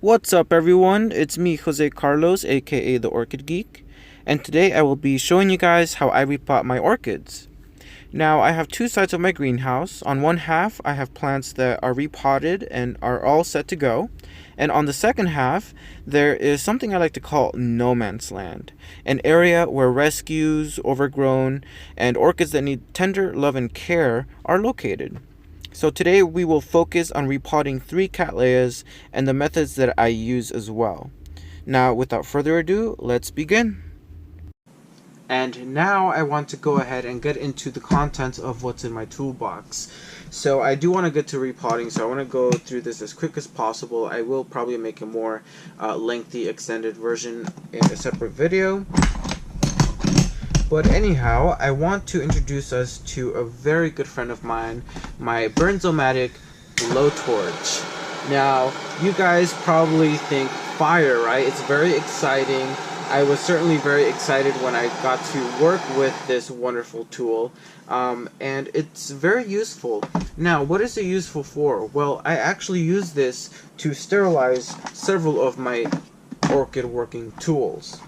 What's up everyone, it's me Jose Carlos, aka the Orchid Geek, and today I will be showing you guys how I repot my orchids. Now I have two sides of my greenhouse. On one half I have plants that are repotted and are all set to go, and on the second half there is something I like to call no man's land, an area where rescues, overgrown, and orchids that need tender love and care are located. So today we will focus on repotting 3 Cattleyas and the methods that I use as well. Now without further ado, let's begin. And now I want to go ahead and get into the contents of what's in my toolbox. So I do want to get to repotting, so I want to go through this as quick as possible. I will probably make a more lengthy extended version in a separate video. But anyhow, I want to introduce us to a very good friend of mine, my Burnzomatic blowtorch. Now, you guys probably think fire, right? It's very exciting. I was certainly very excited when I got to work with this wonderful tool, and it's very useful. Now, what is it useful for? Well, I actually use this to sterilize several of my orchid working tools.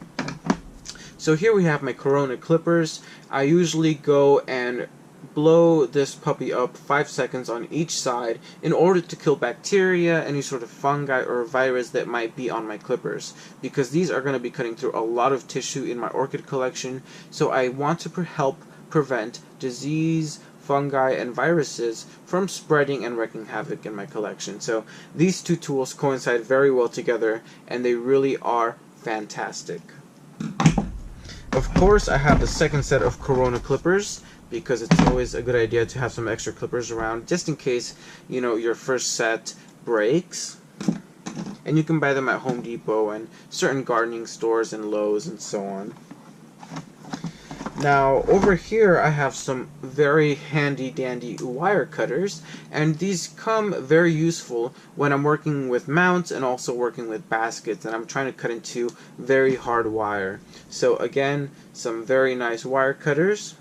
So here we have my Corona clippers. I usually go and blow this puppy up 5 seconds on each side in order to kill bacteria, any sort of fungi or virus that might be on my clippers, because these are going to be cutting through a lot of tissue in my orchid collection, so I want to help prevent disease, fungi, and viruses from spreading and wreaking havoc in my collection. So these two tools coincide very well together, and they really are fantastic. Of course, I have the second set of Corona clippers, because it's always a good idea to have some extra clippers around, just in case, you know, your first set breaks. And you can buy them at Home Depot and certain gardening stores and Lowe's and so on. Now, over here I have some very handy dandy wire cutters, and these come very useful when I'm working with mounts and also working with baskets, and I'm trying to cut into very hard wire. So again, some very nice wire cutters.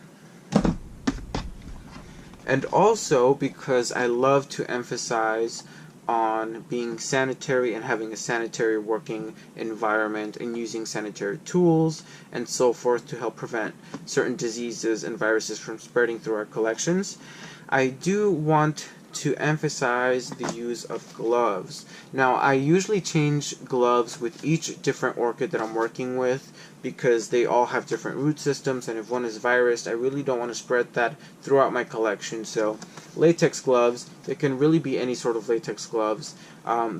And also, because I love to emphasize on being sanitary and having a sanitary working environment and using sanitary tools and so forth to help prevent certain diseases and viruses from spreading through our collections, I do want to emphasize the use of gloves. Now, I usually change gloves with each different orchid that I'm working with, because they all have different root systems, and if one is virused, I really don't want to spread that throughout my collection. So latex gloves, they can really be any sort of latex gloves.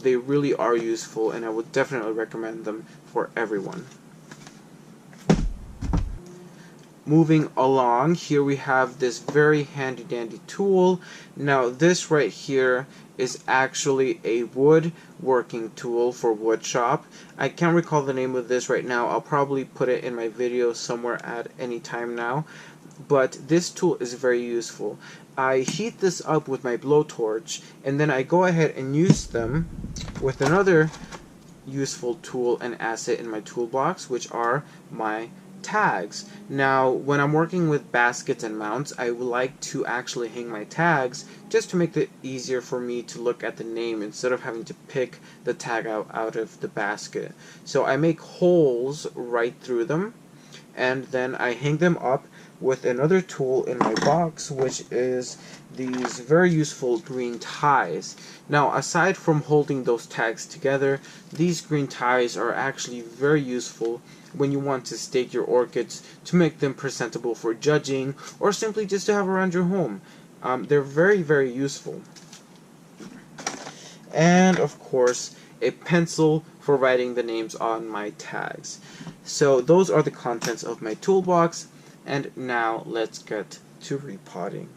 They really are useful, and I would definitely recommend them for everyone. Moving along, here we have this very handy dandy tool. Now this right here is actually a wood working tool for wood shop. I can't recall the name of this right now. I'll probably put it in my video somewhere at any time now. But this tool is very useful. I heat this up with my blowtorch, and then I go ahead and use them with another useful tool and asset in my toolbox, which are my tags. Now, when I'm working with baskets and mounts, I would like to actually hang my tags just to make it easier for me to look at the name instead of having to pick the tag out of the basket. So I make holes right through them, and then I hang them up with another tool in my box, which is these very useful green ties. Now, aside from holding those tags together, these green ties are actually very useful when you want to stake your orchids to make them presentable for judging, or simply just to have around your home. They're very, very useful. And of course, a pencil for writing the names on my tags. So those are the contents of my toolbox, and now let's get to repotting.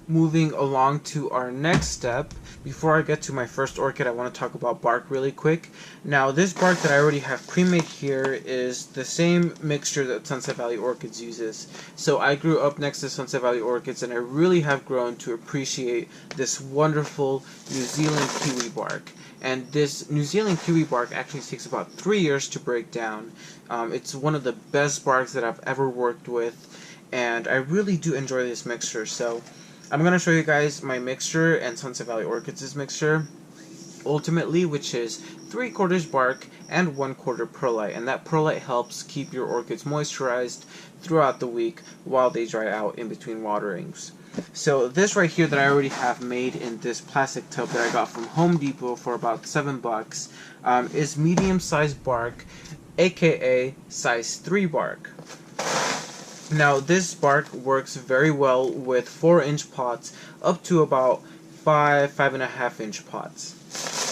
Moving along to our next step, before I get to my first orchid, I want to talk about bark really quick. Now, this bark that I already have pre-made here is the same mixture that Sunset Valley Orchids uses. So I grew up next to Sunset Valley Orchids, and I really have grown to appreciate this wonderful New Zealand kiwi bark. And this New Zealand kiwi bark actually takes about 3 years to break down. It's one of the best barks that I've ever worked with, and I really do enjoy this mixture. So I'm going to show you guys my mixture and Sunset Valley Orchids' mixture. ultimately, which is 3/4 bark and 1/4 perlite, and that perlite helps keep your orchids moisturized throughout the week while they dry out in between waterings. So this right here that I already have made in this plastic tub that I got from Home Depot for about $7 is medium-sized bark, aka size 3 bark. Now this bark works very well with 4-inch pots up to about 5.5-inch pots.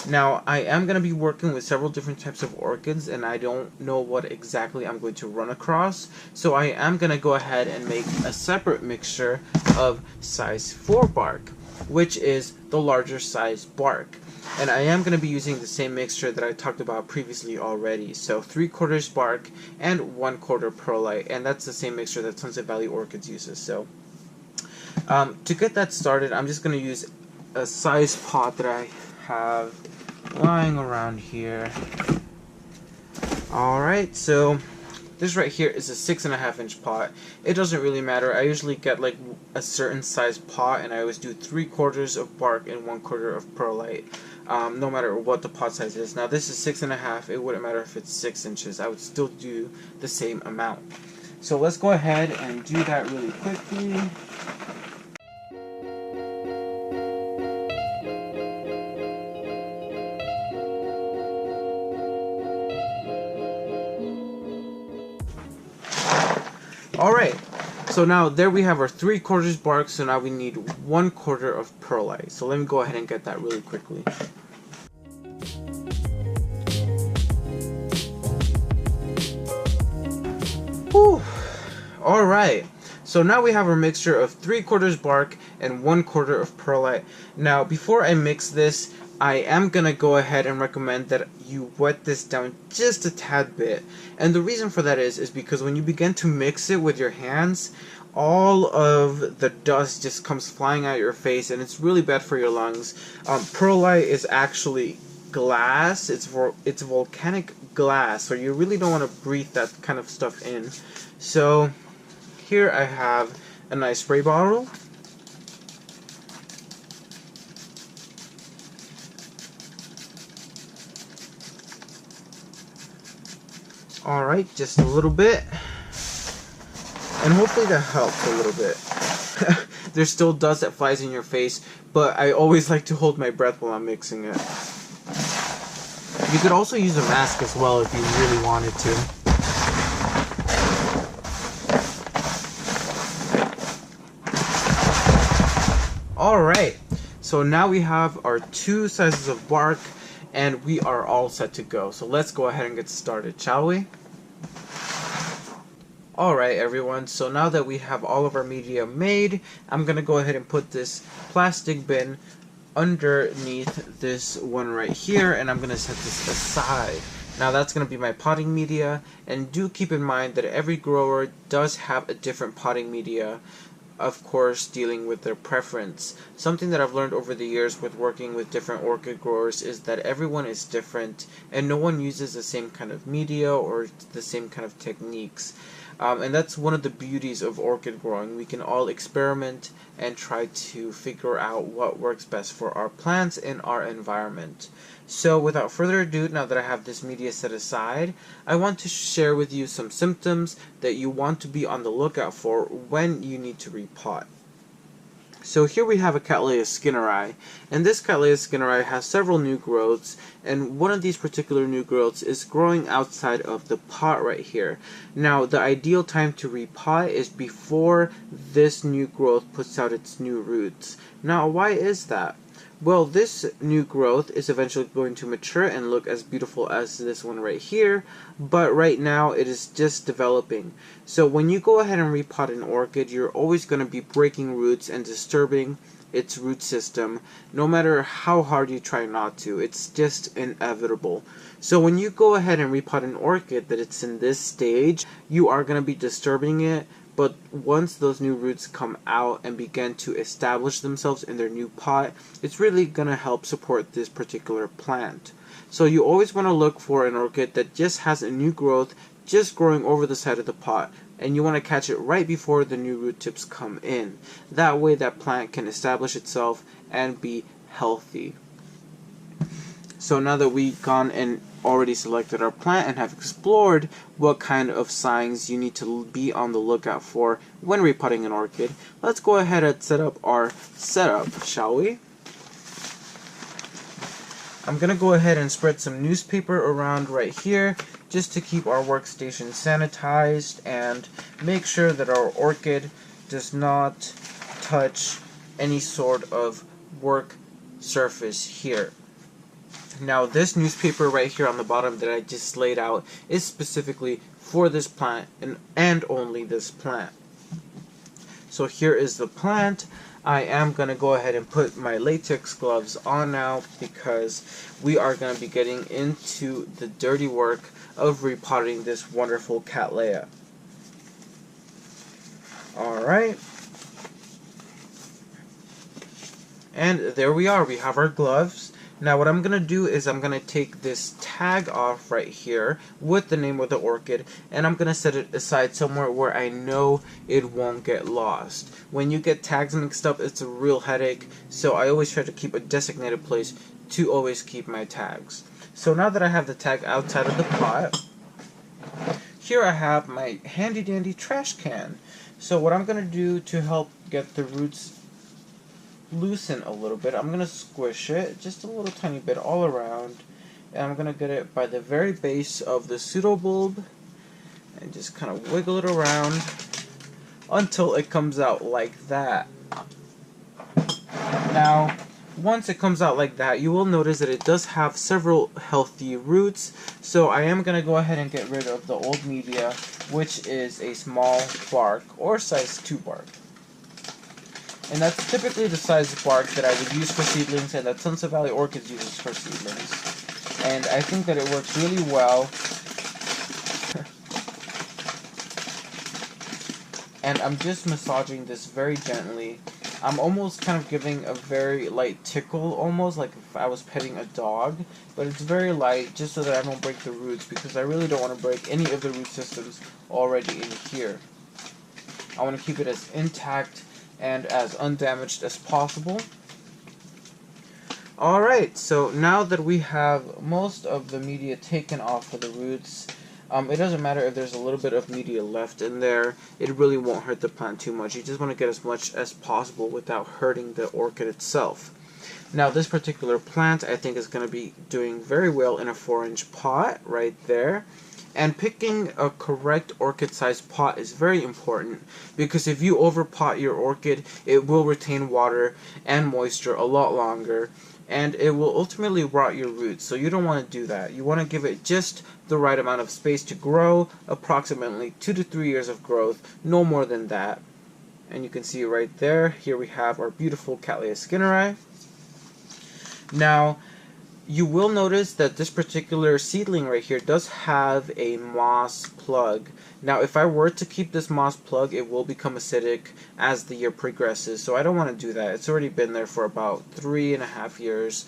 Now I am going to be working with several different types of orchids, and I don't know what exactly I'm going to run across, so I am going to go ahead and make a separate mixture of size 4 bark, which is the larger size bark. And I am going to be using the same mixture that I talked about previously already. So 3/4 bark and 1/4 perlite, and that's the same mixture that Sunset Valley Orchids uses. So to get that started, I'm just going to use a size pot that I have lying around here. Alright, so this right here is a 6.5-inch pot. It doesn't really matter. I usually get like a certain size pot, and I always do 3/4 of bark and 1/4 of perlite, no matter what the pot size is. Now this is 6.5. It wouldn't matter if it's 6 inches. I would still do the same amount. So let's go ahead and do that really quickly. Alright, so now there we have our 3/4 bark, so now we need 1/4 of perlite. So let me go ahead and get that really quickly. Whew. Alright, so now we have our mixture of 3/4 bark and 1/4 of perlite. Now before I mix this, I am going to go ahead and recommend that you wet this down just a tad bit. And the reason for that is because when you begin to mix it with your hands, all of the dust just comes flying out your face, and it's really bad for your lungs. Perlite is actually glass. It's volcanic glass, so you really don't want to breathe that kind of stuff in. So here I have a nice spray bottle. Alright, just a little bit. And hopefully that helps a little bit. There's still dust that flies in your face, but I always like to hold my breath while I'm mixing it. You could also use a mask as well if you really wanted to. Alright, so now we have our 2 sizes of bark, and we are all set to go. So let's go ahead and get started, shall we? Alright everyone, so now that we have all of our media made, I'm going to go ahead and put this plastic bin underneath this one right here, and I'm going to set this aside. Now that's going to be my potting media, and do keep in mind that every grower does have a different potting media, of course dealing with their preference. Something that I've learned over the years with working with different orchid growers is that everyone is different, and no one uses the same kind of media or the same kind of techniques. And that's one of the beauties of orchid growing. We can all experiment and try to figure out what works best for our plants and our environment. So without further ado, now that I have this media set aside, I want to share with you some symptoms that you want to be on the lookout for when you need to repot. So here we have a Cattleya skinneri, and this Cattleya skinneri has several new growths, and one of these particular new growths is growing outside of the pot right here. Now the ideal time to repot is before this new growth puts out its new roots. Now why is that? Well, this new growth is eventually going to mature and look as beautiful as this one right here, but right now it is just developing. So when you go ahead and repot an orchid, you're always going to be breaking roots and disturbing its root system, no matter how hard you try not to. It's just inevitable. So when you go ahead and repot an orchid that it's in this stage, you are going to be disturbing it. But once those new roots come out and begin to establish themselves in their new pot, it's really going to help support this particular plant. So you always want to look for an orchid that just has a new growth just growing over the side of the pot, and you want to catch it right before the new root tips come in. That way that plant can establish itself and be healthy. So now that we've gone and already selected our plant and have explored what kind of signs you need to be on the lookout for when repotting an orchid, let's go ahead and set up our setup, shall we? I'm going to go ahead and spread some newspaper around right here just to keep our workstation sanitized and make sure that our orchid does not touch any sort of work surface here. Now this newspaper right here on the bottom that I just laid out is specifically for this plant and only this plant. So here is the plant. I am going to go ahead and put my latex gloves on now because we are going to be getting into the dirty work of repotting this wonderful Cattleya. Alright. And there we are. We have our gloves. Now what I'm going to do is I'm going to take this tag off right here with the name of the orchid, and I'm going to set it aside somewhere where I know it won't get lost. When you get tags mixed up, it's a real headache, so I always try to keep a designated place to always keep my tags. So now that I have the tag outside of the pot, here I have my handy dandy trash can. So what I'm going to do to help get the roots loosen a little bit, I'm going to squish it just a little tiny bit all around, and I'm going to get it by the very base of the pseudobulb and just kind of wiggle it around until it comes out like that. Now once it comes out like that, you will notice that it does have several healthy roots, so I am going to go ahead and get rid of the old media, which is a small bark or size 2 bark. And that's typically the size of bark that I would use for seedlings and that Sunset Valley Orchids uses for seedlings. And I think that it works really well. And I'm just massaging this very gently. I'm almost kind of giving a very light tickle, almost like if I was petting a dog. But it's very light, just so that I don't break the roots, because I really don't want to break any of the root systems already in here. I want to keep it as intact and as undamaged as possible. Alright, so now that we have most of the media taken off of the roots, it doesn't matter if there's a little bit of media left in there. It really won't hurt the plant too much. You just want to get as much as possible without hurting the orchid itself. Now this particular plant I think is going to be doing very well in a 4-inch pot right there. And picking a correct orchid-sized pot is very important, because if you overpot your orchid, it will retain water and moisture a lot longer, and it will ultimately rot your roots, so you don't want to do that. You want to give it just the right amount of space to grow, approximately 2 to 3 years of growth, no more than that. And you can see right there, here we have our beautiful Cattleya skinneri. Now, you will notice that this particular seedling right here does have a moss plug. Now if I were to keep this moss plug, it will become acidic as the year progresses, so I don't want to do that. It's already been there for about 3.5 years,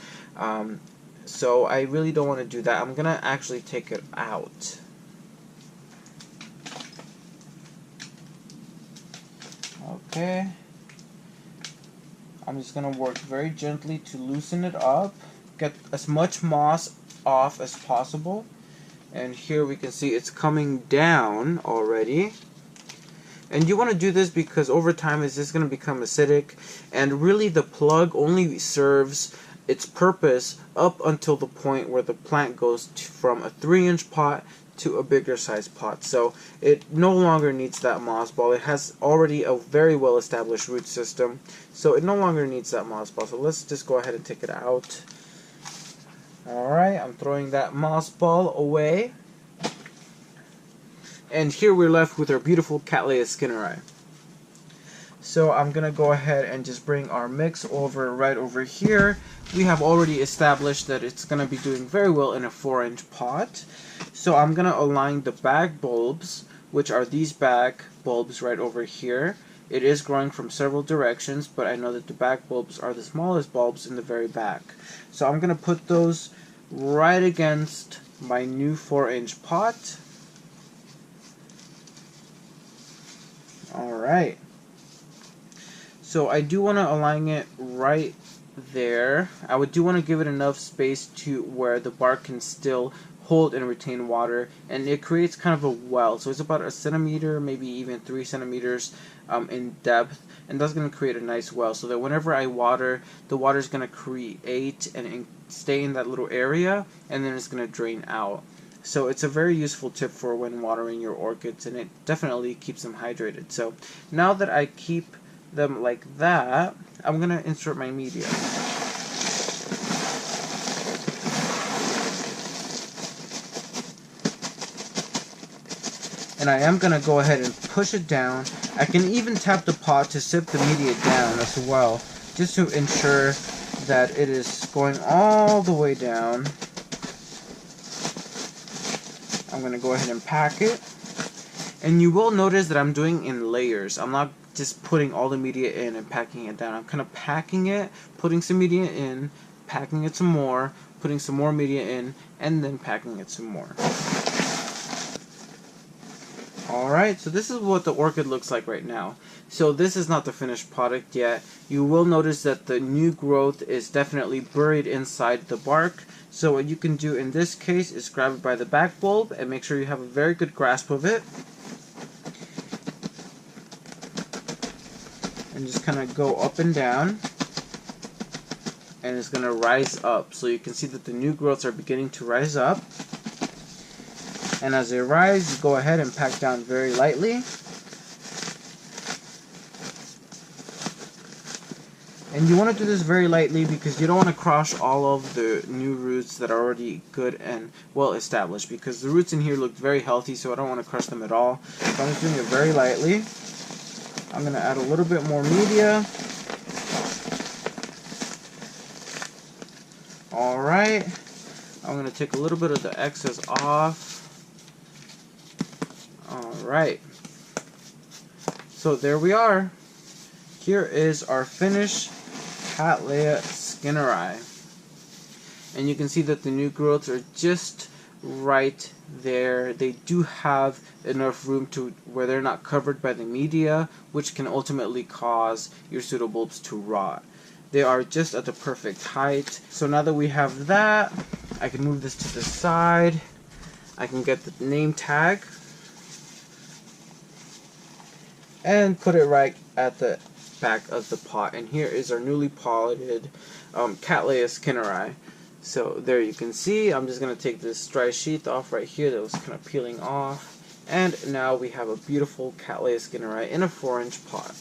so I really don't want to do that. I'm going to actually take it out. Okay. I'm just going to work very gently to loosen it up. Get as much moss off as possible, and here we can see it's coming down already. And you want to do this because over time it's just going to become acidic, and really the plug only serves its purpose up until the point where the plant goes from a 3-inch pot to a bigger size pot. So it no longer needs that moss ball. It has already a very well established root system, so it no longer needs that moss ball. So let's just go ahead and take it out. Alright, I'm throwing that moss ball away. And here we're left with our beautiful Cattleya skinneri. So I'm going to go ahead and just bring our mix over right over here. We have already established that it's going to be doing very well in a 4-inch pot. So I'm going to align the back bulbs, which are these back bulbs right over here. It is growing from several directions, but I know that the back bulbs are the smallest bulbs in the very back. So I'm going to put those right against my new 4-inch pot. Alright. So I do want to align it right there. I do want to give it enough space to where the bark can still hold and retain water, and it creates kind of a well. So it's about a centimeter, maybe even 3 centimeters in depth, and that's going to create a nice well, so that whenever I water, the water is going to create and stay in that little area, and then it's going to drain out. So it's a very useful tip for when watering your orchids, and it definitely keeps them hydrated. So now that I keep them like that, I'm going to insert my media. And I am going to go ahead and push it down. I can even tap the pot to sip the media down as well, just to ensure that it is going all the way down. I'm going to go ahead and pack it. And you will notice that I'm doing in layers. I'm not just putting all the media in and packing it down. I'm kind of packing it, putting some media in, packing it some more, putting some more media in, and then packing it some more. Alright, so this is what the orchid looks like right now. So this is not the finished product yet. You will notice that the new growth is definitely buried inside the bark. So what you can do in this case is grab it by the back bulb and make sure you have a very good grasp of it. And just kind of go up and down. And it's going to rise up. So you can see that the new growths are beginning to rise up. And as they rise, you go ahead and pack down very lightly. And you want to do this very lightly because you don't want to crush all of the new roots that are already good and well established, because the roots in here look very healthy, so I don't want to crush them at all. So I'm just doing it very lightly. I'm going to add a little bit more media. Alright. I'm going to take a little bit of the excess off. Alright. So there we are. Here is our finished Cattleya skinneri. And you can see that the new growths are just right there. They do have enough room to where they're not covered by the media, which can ultimately cause your pseudobulbs to rot. They are just at the perfect height. So now that we have that, I can move this to the side. I can get the name tag and put it right at the back of the pot. And here is our newly potted Cattleya skinneri. So there you can see, I'm just going to take this dry sheath off right here that was kind of peeling off. And now we have a beautiful Cattleya skinneri in a 4-inch pot.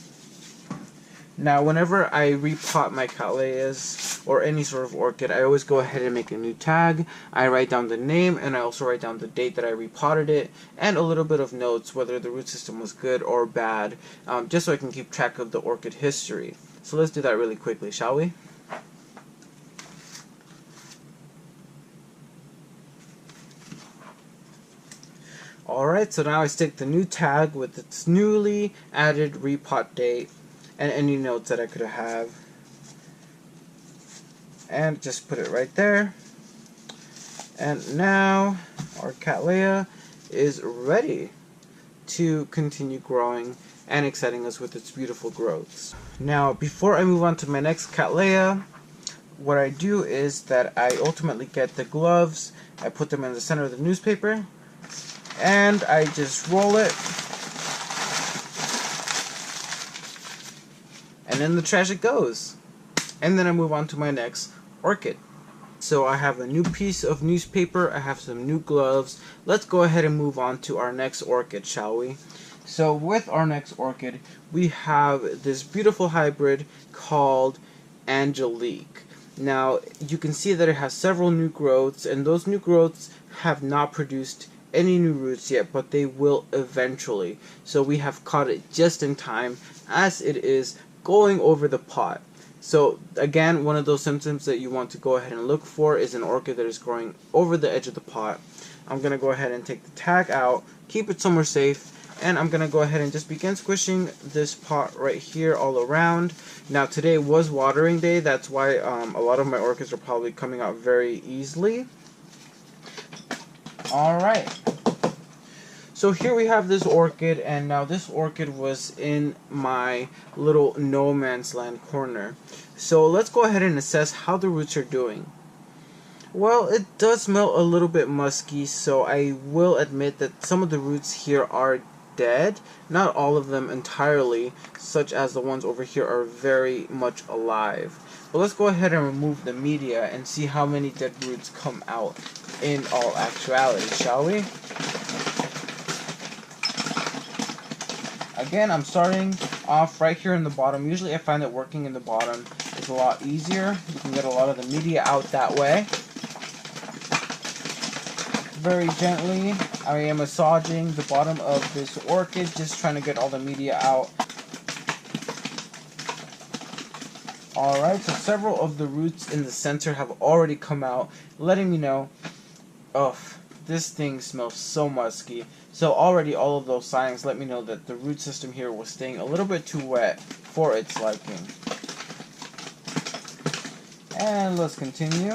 Now whenever I repot my Cattleyas or any sort of orchid, I always go ahead and make a new tag. I write down the name, and I also write down the date that I repotted it, and a little bit of notes whether the root system was good or bad, just so I can keep track of the orchid history. So let's do that really quickly, shall we? Alright, so now I stick the new tag with its newly added repot date and any notes that I could have, and just put it right there. And now our Cattleya is ready to continue growing and exciting us with its beautiful growths. Now before I move on to my next Cattleya, what I do is that I ultimately get the gloves, I put them in the center of the newspaper, and I just roll it, and in the trash it goes. And then I move on to my next orchid. So I have a new piece of newspaper, I have some new gloves. Let's go ahead and move on to our next orchid, shall we? So with our next orchid, we have this beautiful hybrid called Angelique. Now you can see that it has several new growths, and those new growths have not produced any new roots yet, but they will eventually. So we have caught it just in time as it is going over the pot. So again, one of those symptoms that you want to go ahead and look for is an orchid that is growing over the edge of the pot. I'm going to go ahead and take the tag out, keep it somewhere safe, and I'm going to go ahead and just begin squishing this pot right here all around. Now today was watering day, that's why a lot of my orchids are probably coming out very easily. Alright. So So here we have this orchid, and now this orchid was in my little no man's land corner. So let's go ahead and assess how the roots are doing. Well, it does smell a little bit musky, so I will admit that some of the roots here are dead. Not all of them entirely, such as the ones over here are very much alive. But let's go ahead and remove the media and see how many dead roots come out in all actuality, shall we? Again, I'm starting off right here in the bottom. Usually I find that working in the bottom is a lot easier. You can get a lot of the media out that way. Very gently, I am massaging the bottom of this orchid, just trying to get all the media out. Alright, so several of the roots in the center have already come out, letting me know, oh, this thing smells so musky. So already all of those signs let me know that the root system here was staying a little bit too wet for its liking. And let's continue.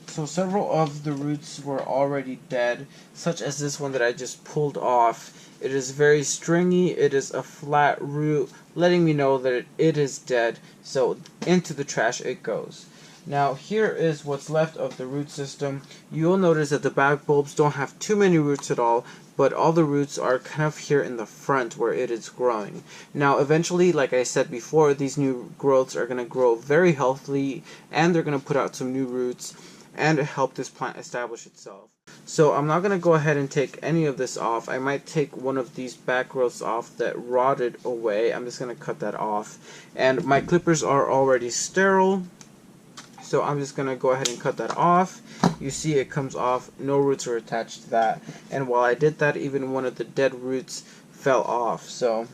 So several of the roots were already dead, such as this one that I just pulled off. It is very stringy, it is a flat root, letting me know that it is dead, so into the trash it goes. Now here is what's left of the root system. You'll notice that the back bulbs don't have too many roots at all, but all the roots are kind of here in the front where it is growing. Now eventually, like I said before, these new growths are going to grow very healthily, and they're going to put out some new roots and help this plant establish itself. So I'm not going to go ahead and take any of this off. I might take one of these back growths off that rotted away. I'm just going to cut that off. And my clippers are already sterile, so I'm just going to go ahead and cut that off. You see it comes off, no roots are attached to that. And while I did that, even one of the dead roots fell off. So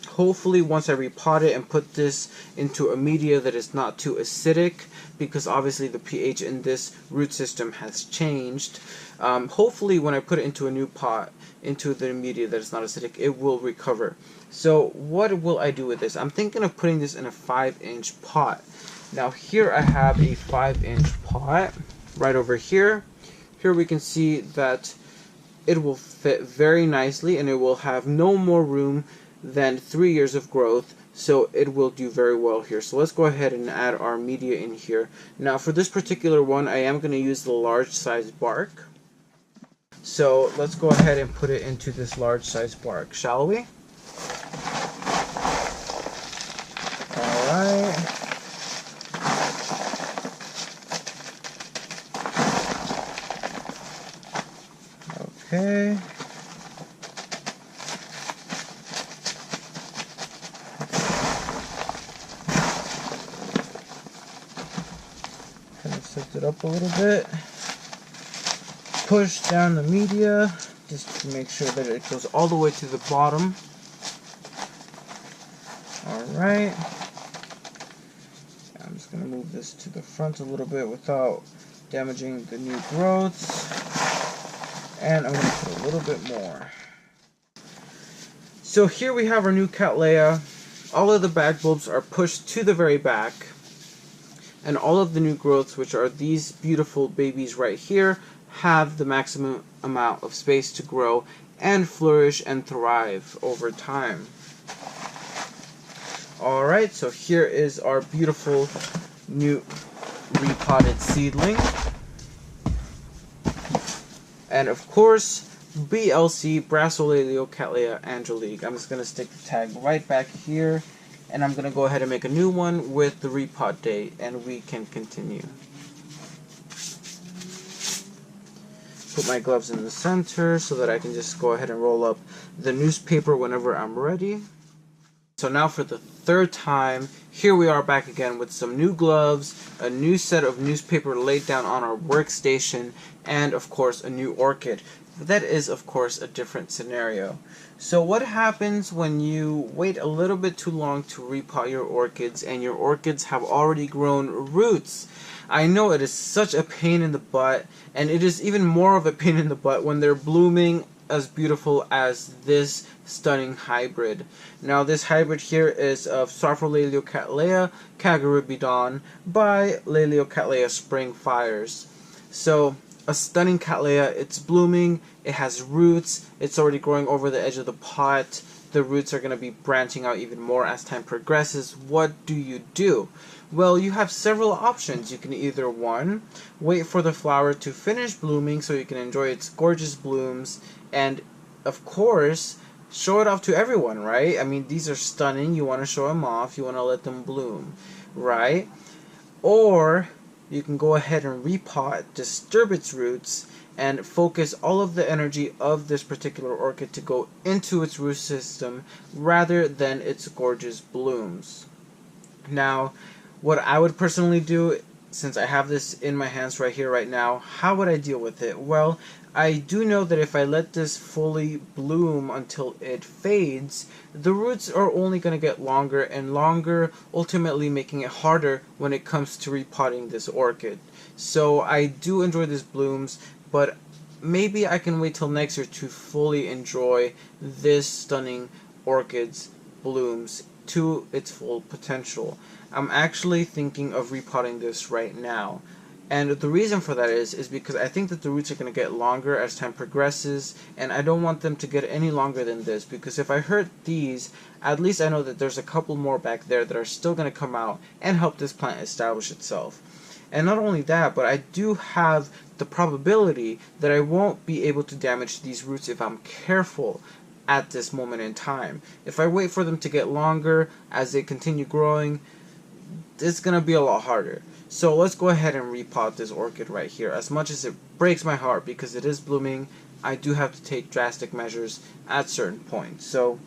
hopefully once I repot it and put this into a media that is not too acidic, because obviously the pH in this root system has changed, hopefully when I put it into a new pot, into the media that is not acidic, it will recover. So what will I do with this? I'm thinking of putting this in a 5-inch pot. Now here I have a 5-inch pot right over here. Here we can see that it will fit very nicely, and it will have no more room than 3 years of growth, so it will do very well here. So let's go ahead and add our media in here. Now for this particular one, I am going to use the large size bark. So let's go ahead and put it into this large size bark, shall we? Alright. Okay. Kind of set it up a little bit. Push down the media just to make sure that it goes all the way to the bottom. Alright. I'm just going to move this to the front a little bit without damaging the new growths. And I'm going to put a little bit more. So here we have our new Cattleya. All of the back bulbs are pushed to the very back. And all of the new growths, which are these beautiful babies right here, have the maximum amount of space to grow and flourish and thrive over time. Alright, so here is our beautiful new repotted seedling. And of course, BLC, Brassolaleo Cattleya Angelique. I'm just going to stick the tag right back here, and I'm going to go ahead and make a new one with the repot date, and we can continue. Put my gloves in the center so that I can just go ahead and roll up the newspaper whenever I'm ready. So now for the third time, here we are back again with some new gloves, a new set of newspaper laid down on our workstation, and of course a new orchid. That is of course a different scenario. So what happens when you wait a little bit too long to repot your orchids and your orchids have already grown roots? I know it is such a pain in the butt, and it is even more of a pain in the butt when they're blooming as beautiful as this stunning hybrid. Now this hybrid here is of Sarfolaelio Cattleya Kagaribidon by Laelio Cattleya Spring Fires. So a stunning Cattleya. It's blooming, it has roots, it's already growing over the edge of the pot. The roots are going to be branching out even more as time progresses. What do? Well, you have several options. You can either, one, wait for the flower to finish blooming so you can enjoy its gorgeous blooms, and of course, show it off to everyone, right? I mean, these are stunning. You want to show them off. You want to let them bloom, right? Or you can go ahead and repot, disturb its roots, and focus all of the energy of this particular orchid to go into its root system rather than its gorgeous blooms. Now, what I would personally do, since I have this in my hands right here right now, how would I deal with it? Well, I do know that if I let this fully bloom until it fades, the roots are only going to get longer and longer, ultimately making it harder when it comes to repotting this orchid. So I do enjoy these blooms, but maybe I can wait till next year to fully enjoy this stunning orchid's blooms to its full potential. I'm actually thinking of repotting this right now. And the reason for that is because I think that the roots are going to get longer as time progresses, and I don't want them to get any longer than this, because if I hurt these, at least I know that there's a couple more back there that are still going to come out and help this plant establish itself. And not only that, but I do have the probability that I won't be able to damage these roots if I'm careful at this moment in time. If I wait for them to get longer as they continue growing, it's going to be a lot harder. So let's go ahead and repot this orchid right here. As much as it breaks my heart because it is blooming, I do have to take drastic measures at certain points. So,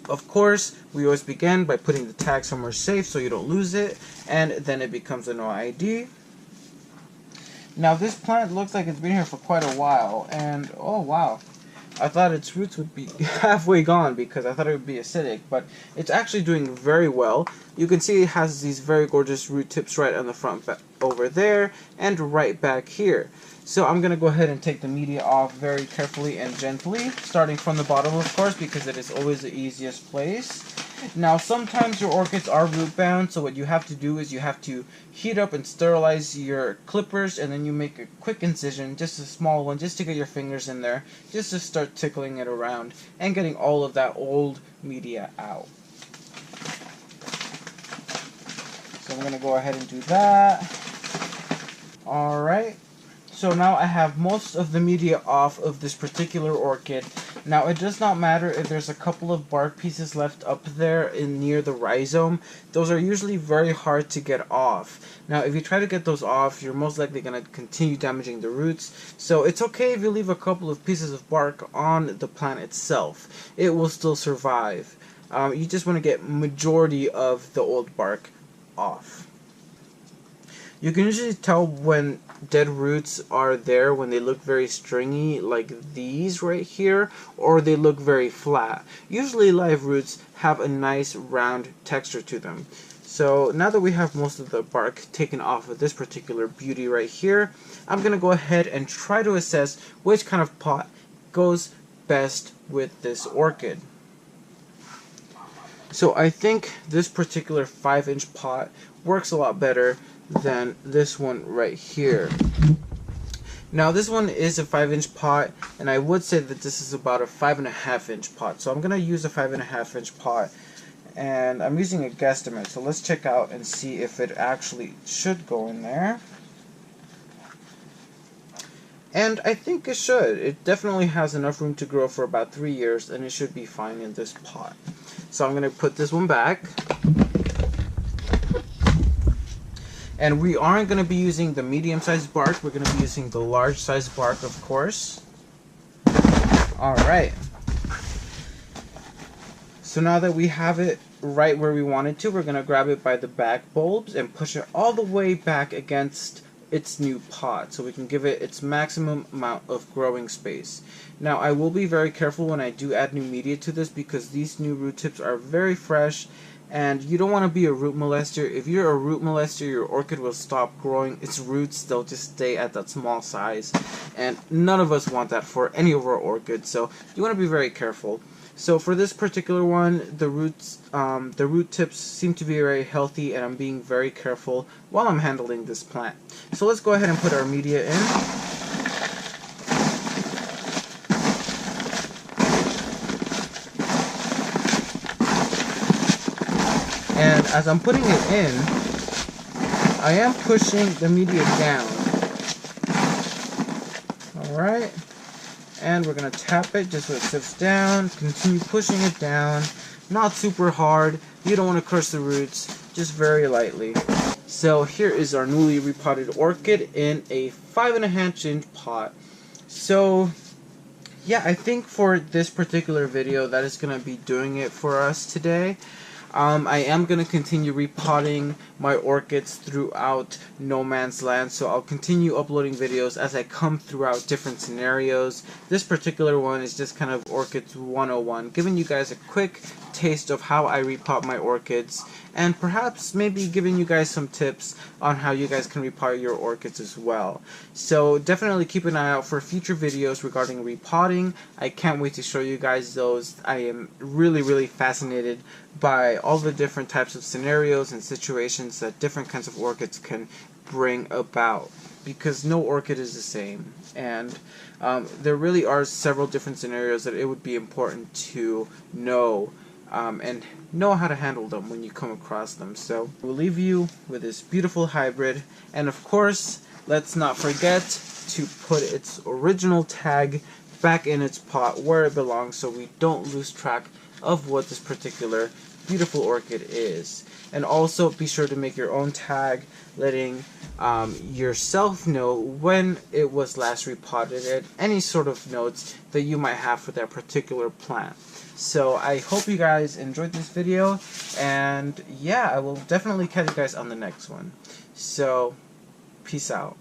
of course, we always begin by putting the tag somewhere safe so you don't lose it, and then it becomes a no ID. Now this plant looks like it's been here for quite a while, and oh wow, I thought its roots would be halfway gone because I thought it would be acidic, but it's actually doing very well. You can see it has these very gorgeous root tips right on the front over there and right back here. So I'm going to go ahead and take the media off very carefully and gently, starting from the bottom, of course, because it is always the easiest place. Now, sometimes your orchids are root bound, so what you have to do is you have to heat up and sterilize your clippers, and then you make a quick incision, just a small one, just to get your fingers in there, just to start tickling it around and getting all of that old media out. So I'm going to go ahead and do that. Alright. So now I have most of the media off of this particular orchid. Now it does not matter if there's a couple of bark pieces left up there near the rhizome. Those are usually very hard to get off. Now if you try to get those off, you're most likely going to continue damaging the roots. So it's okay if you leave a couple of pieces of bark on the plant itself. It will still survive. You just want to get majority of the old bark off. You can usually tell when dead roots are there when they look very stringy, like these right here, or they look very flat. Usually live roots have a nice round texture to them. So now that we have most of the bark taken off of this particular beauty right here, I'm going to go ahead and try to assess which kind of pot goes best with this orchid. So I think this particular 5-inch pot works a lot better than this one right here. Now this one is a 5-inch pot, and I would say that this is about a 5.5-inch pot. So I'm going to use a 5.5-inch pot, and I'm using a guesstimate. So let's check out and see if it actually should go in there. And I think it should. It definitely has enough room to grow for about 3 years, and it should be fine in this pot. So I'm going to put this one back. And we aren't going to be using the medium-sized bark. We're going to be using the large-sized bark, of course. Alright. So now that we have it right where we want it to, we're going to grab it by the back bulbs and push it all the way back against its new pot, so we can give it its maximum amount of growing space. Now I will be very careful when I do add new media to this, because these new root tips are very fresh, and you don't want to be a root molester. If you're a root molester, your orchid will stop growing its roots. They'll just stay at that small size, and none of us want that for any of our orchids, so you want to be very careful. So for this particular one, the root tips seem to be very healthy, and I'm being very careful while I'm handling this plant. So let's go ahead and put our media in. as I'm putting it in, I am pushing the media down. Alright, and we're going to tap it just so it sits down. Continue pushing it down, not super hard. You don't want to crush the roots, just very lightly. So here is our newly repotted orchid in a 5.5-inch pot. So yeah, I think for this particular video, that is going to be doing it for us today. I am going to continue repotting my orchids throughout No Man's Land, so I'll continue uploading videos as I come throughout different scenarios. This particular one is just kind of Orchids 101, giving you guys a quick taste of how I repot my orchids, and perhaps maybe giving you guys some tips on how you guys can repot your orchids as well. So definitely keep an eye out for future videos regarding repotting. I can't wait to show you guys those. I am really fascinated by all the different types of scenarios and situations that different kinds of orchids can bring about, because no orchid is the same, and there really are several different scenarios that it would be important to know and know how to handle them when you come across them. So we'll leave you with this beautiful hybrid, and of course let's not forget to put its original tag back in its pot where it belongs, so we don't lose track of what this particular beautiful orchid is. And also be sure to make your own tag letting yourself know when it was last repotted and any sort of notes that you might have for that particular plant. So I hope you guys enjoyed this video, and yeah, I will definitely catch you guys on the next one. So peace out.